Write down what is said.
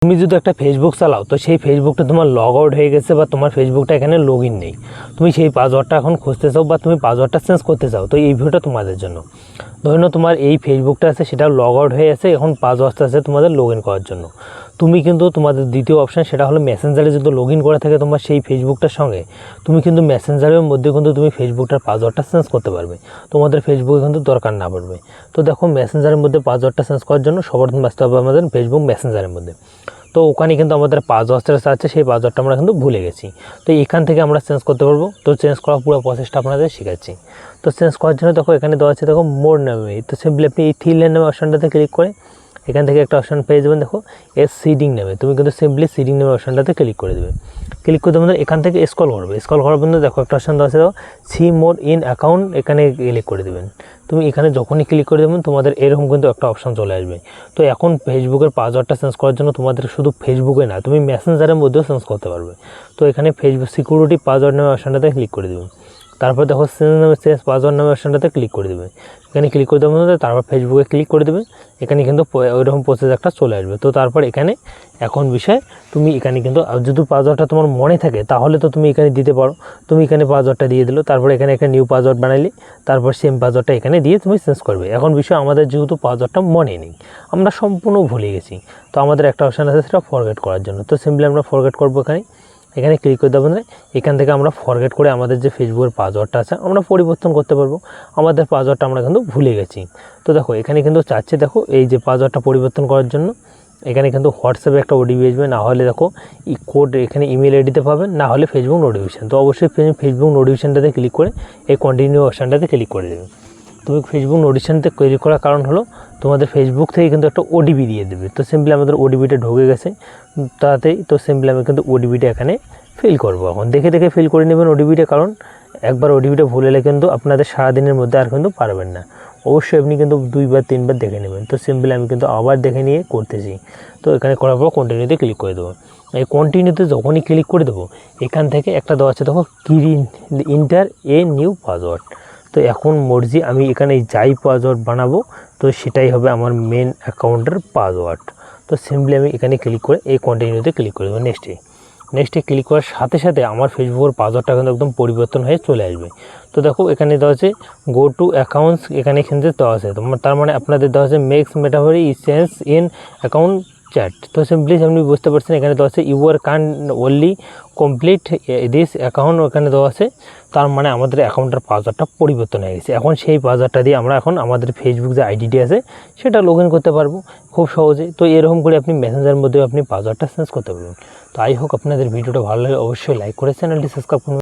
তুমি যদি একটা ফেসবুক চালাও তো সেই ফেসবুকটা তোমার লগ আউট হয়ে গেছে বা তোমার ফেসবুকটা এখানে লগ ইন নেই, তুমি সেই পাসওয়ার্ডটা এখন খুঁজতে চাও বা তুমি পাসওয়ার্ডটা চেঞ্জ করতে চাও, তো এই ভিডিওটা তোমাদের জন্য। ধরে নাও তোমার এই ফেসবুকটা আছে সেটা লগ আউট হয়ে আছে, এখন পাসওয়ার্ড আছে তোমাদের লগ ইন করার জন্য। তুমি কিন্তু তোমাদের দ্বিতীয় অপশান সেটা হলো মেসেঞ্জারে যদি লগ ইন করা থাকে তোমার সেই ফেসবুকটার সঙ্গে, তুমি কিন্তু মেসেঞ্জারের মধ্যে কিন্তু তুমি ফেসবুকটার পাসওয়ার্ডটা চেঞ্জ করতে পারবে, তোমাদের ফেসবুকে কিন্তু দরকার না পড়বে। তো দেখো মেসেঞ্জারের মধ্যে পাসওয়ার্ডটা চেঞ্জ করার জন্য সবার প্রথমে আসতে হবে আমাদের ফেসবুক মেসেঞ্জারের মধ্যে। তো ওখানে কিন্তু আমাদের পাসওয়ার্ডটা আছে, সেই পাসওয়ার্ডটা আমরা কিন্তু ভুলে গেছি, তো এখান থেকে আমরা চেঞ্জ করতে পারবো। তো চেঞ্জ করার পুরো প্রসেসটা আপনাদের শেখাচ্ছি। তো চেঞ্জ করার জন্য দেখো এখানে দেওয়া আছে দেখো মোর নামে, তো সিম্পলি আপনি এই থ্রি লাইন নামে অপশানটাতে ক্লিক করে এখান থেকে একটা অপশান পেয়ে যাবেন, দেখো সিডিং নেমে, তুমি কিন্তু সিম্পলি সিডিং নেমে অপশানটাতে ক্লিক করে দেবে। ক্লিক করতে আমাদের এখান থেকে স্ক্রল করবে, স্ক্রল করার পর্যন্ত দেখো একটা অপশান দেওয়া আছে দেখো সি মোর ইন অ্যাকাউন্ট, এখানে ক্লিক করে দেবেন। তুমি এখানে যখনই ক্লিক করে দেবেন তোমাদের এরকম কিন্তু একটা অপশান চলে আসবে। তো এখন ফেসবুকের পাসওয়ার্ডটা চেঞ্জ করার জন্য তোমাদের শুধু ফেসবুকে না, তুমি মেসেঞ্জারের মধ্যেও চেঞ্জ করতে পারবে। তো এখানে ফেসবুক সিকিউরিটি পাসওয়ার্ড নামে অপশানটাতে ক্লিক করে দেবেন। তারপর দেখো চেঞ্জ পাসওয়ার্ড নামে অপশানটাতে ক্লিক করে দেবে, এখানে ক্লিক করে দেবেন, তারপর ফেসবুকে ক্লিক করে দেবে। এখানে কিন্তু ওইরকম প্রসেস একটা চলে আসবে। তো তারপর এখানে এখন বিষয় তুমি এখানে কিন্তু যদি পাসওয়ার্ডটা তোমার মনে থাকে তাহলে তো তুমি এখানে দিতে পারো, তুমি এখানে পাসওয়ার্ডটা দিয়ে দিলো, তারপর এখানে একটা নিউ পাসওয়ার্ড বানাইলে তারপর সেম পাসওয়ার্ডটা এখানে দিয়ে তুমি চেঞ্জ করবে। এখন বিষয় আমাদের যেহেতু পাসওয়ার্ডটা মনে নেই, আমরা সম্পূর্ণ ভুলে গেছি, তো আমাদের একটা অপশান আছে সেটা ফরগেট করার জন্য। তো সিম্পলি আমরা ফরগেট করবো, এখানে ক্লিক করে দেবেন। এখান থেকে আমরা ফরগেট করে আমাদের যে ফেসবুকের পাসওয়ার্ডটা আছে আমরা পরিবর্তন করতে পারবো। আমাদের পাসওয়ার্ডটা আমরা কিন্তু ভুলে গেছি। তো দেখো এখানে কিন্তু চাচ্ছে দেখো এই যে পাসওয়ার্ডটা পরিবর্তন করার জন্য এখানে কিন্তু হোয়াটসঅ্যাপে একটা ওটিপি আসবে, না হলে দেখো কোড এখানে ইমেল আইডিতে পাবেন, না হলে ফেসবুক নোটিফিকেশান। তো অবশ্যই ফেসবুক নোটিফিকেশানটাতে ক্লিক করে এই কন্টিনিউ অপশানটাতে ক্লিক করে দেবেন। তুমি ফেসবুক নোটিফিকেশানতে ক্লিক করার কারণ হলো তোমাদের ফেসবুক থেকে কিন্তু একটা ওটিপি দিয়ে দেবে। তো সিম্পলি আমাদের ওটিপিটা ঢুকে গেছে তাতেই, তো সিম্পলি আমি কিন্তু ওটিপিটা এখানে ফিল করবো। এখন দেখে দেখে ফিল করে নেবেন ওটিপিটা, কারণ একবার ওটিপিটা ভুলে গেলে কিন্তু আপনাদের সারাদিনের মধ্যে আর কিন্তু পারবেন না। অবশ্যই আপনি কিন্তু 2 বার 3 বার দেখে নেবেন। তো সিম্পলি আমি কিন্তু আবার দেখে নিয়ে করতেছি। তো এখানে করার পর কন্টিনিউতে ক্লিক করে দেবো। এই কন্টিনিউতে যখনই ক্লিক করে দেবো এখান থেকে একটা দেওয়া আছে দেখো ইন্টার এ নিউ পাসওয়ার্ড। তো এখন মর্জি আমি এখানে যাই পাসওয়ার্ড বানাবো তো সেটাই হবে আমার মেন অ্যাকাউন্টের পাসওয়ার্ড। তো সিম্পলি আমি এখানে ক্লিক করে এই কন্টিনিউতে ক্লিক করে দেবো। নেক্সটে ক্লিক করার সাথে সাথে আমার ফেসবুকের পাসওয়ার্ডটা কিন্তু একদম পরিবর্তন হয়ে চলে আসবে। তো দেখো এখানে দেওয়া আছে গো টু অ্যাকাউন্টস, এখানে দেওয়া আছে তার মানে আপনাদের দেওয়া আছে মেক্স মেটাফরি চেঞ্জ ইন অ্যাকাউন্ট চ্যাট। তো সিম্পলি আপনি বুঝতে পারছেন এখানে দেওয়া আছে your can only complete this account, ওখানে দেওয়া আছে তার মানে আমাদের অ্যাকাউন্টের পাসওয়ার্ডটা পরিবর্তন হয়ে গেছে। এখন সেই পাসওয়ার্ডটা দিয়ে আমরা এখন আমাদের ফেসবুক যে আইডিটি আছে সেটা লগ ইন করতে পারবো খুব সহজে। তো এরকম করে আপনি মেসেঞ্জারের মধ্যেও আপনি পাসওয়ার্ডটা চেঞ্জ করতে পারবেন। তো আই হোক আপনাদের ভিডিওটা ভালো লাগে, অবশ্যই লাইক করে চ্যানেলটি সাবস্ক্রাইব করুন।